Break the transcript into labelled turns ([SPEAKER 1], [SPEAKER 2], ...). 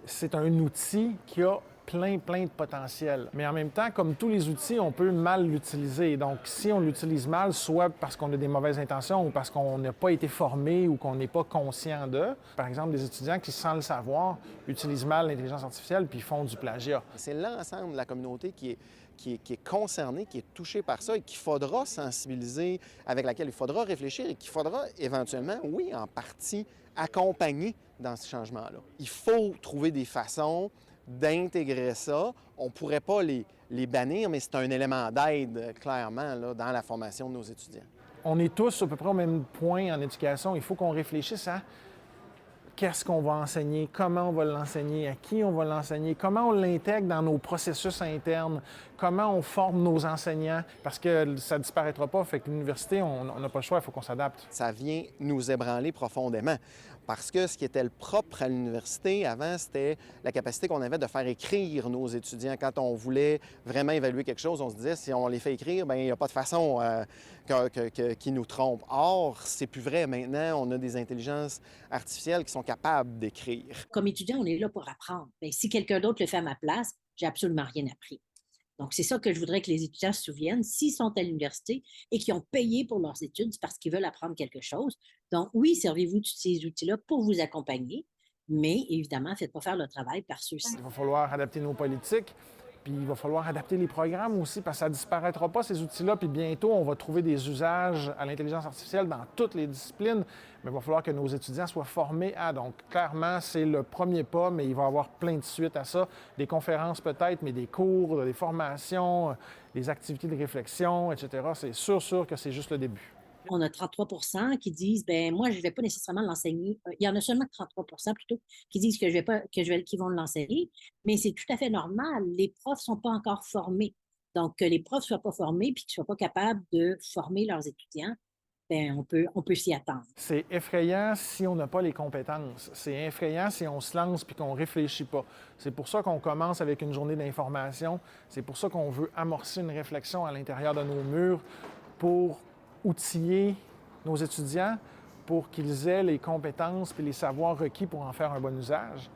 [SPEAKER 1] c'est un outil qui a plein de potentiel. Mais en même temps, comme tous les outils, on peut mal l'utiliser. Donc, si on l'utilise mal, soit parce qu'on a des mauvaises intentions ou parce qu'on n'a pas été formé ou qu'on n'est pas conscient d'eux, par exemple, des étudiants qui, sans le savoir, utilisent mal l'intelligence artificielle puis font du plagiat.
[SPEAKER 2] C'est l'ensemble de la communauté qui est concernée, qui est touchée par ça et qu'il faudra sensibiliser, avec laquelle il faudra réfléchir et qu'il faudra éventuellement, oui, en partie, accompagner dans ce changement-là. Il faut trouver des façons d'intégrer ça. On ne pourrait pas les bannir, mais c'est un élément d'aide, clairement, là, dans la formation de nos étudiants.
[SPEAKER 1] On est tous à peu près au même point en éducation. Il faut qu'on réfléchisse à qu'est-ce qu'on va enseigner, comment on va l'enseigner, à qui on va l'enseigner, comment on l'intègre dans nos processus internes, comment on forme nos enseignants, parce que ça ne disparaîtra pas. Fait que l'université, on n'a pas le choix, il faut qu'on s'adapte.
[SPEAKER 2] Ça vient nous ébranler profondément. Parce que ce qui était le propre à l'université avant, c'était la capacité qu'on avait de faire écrire nos étudiants. Quand on voulait vraiment évaluer quelque chose, on se disait, si on les fait écrire, bien, il n'y a pas de façon qu'ils nous trompent. Or, c'est plus vrai. Maintenant, on a des intelligences artificielles qui sont capables d'écrire.
[SPEAKER 3] Comme étudiant, on est là pour apprendre. Bien, si quelqu'un d'autre le fait à ma place, j'ai absolument rien appris. Donc, c'est ça que je voudrais que les étudiants se souviennent. S'ils sont à l'université et qui ont payé pour leurs études, c'est parce qu'ils veulent apprendre quelque chose. Donc, oui, servez-vous de ces outils-là pour vous accompagner, mais évidemment, faites pas faire le travail par ceux-ci.
[SPEAKER 1] Il va falloir adapter nos politiques, puis il va falloir adapter les programmes aussi, parce que ça ne disparaîtra pas, ces outils-là, puis bientôt, on va trouver des usages à l'intelligence artificielle dans toutes les disciplines, mais il va falloir que nos étudiants soient formés à. Donc, clairement, c'est le premier pas, mais il va y avoir plein de suites à ça. Des conférences peut-être, mais des cours, des formations, des activités de réflexion, etc. C'est sûr que c'est juste le début.
[SPEAKER 3] On a 33 qui disent, ben moi, je ne vais pas nécessairement l'enseigner. Il y en a seulement 33 plutôt qui disent que qu'ils vont l'enseigner, mais c'est tout à fait normal. Les profs ne sont pas encore formés. Donc, que les profs ne soient pas formés puis qu'ils ne soient pas capables de former leurs étudiants, ben on peut s'y attendre.
[SPEAKER 1] C'est effrayant si on n'a pas les compétences. C'est effrayant si on se lance puis qu'on ne réfléchit pas. C'est pour ça qu'on commence avec une journée d'information. C'est pour ça qu'on veut amorcer une réflexion à l'intérieur de nos murs pour outiller nos étudiants pour qu'ils aient les compétences et les savoirs requis pour en faire un bon usage.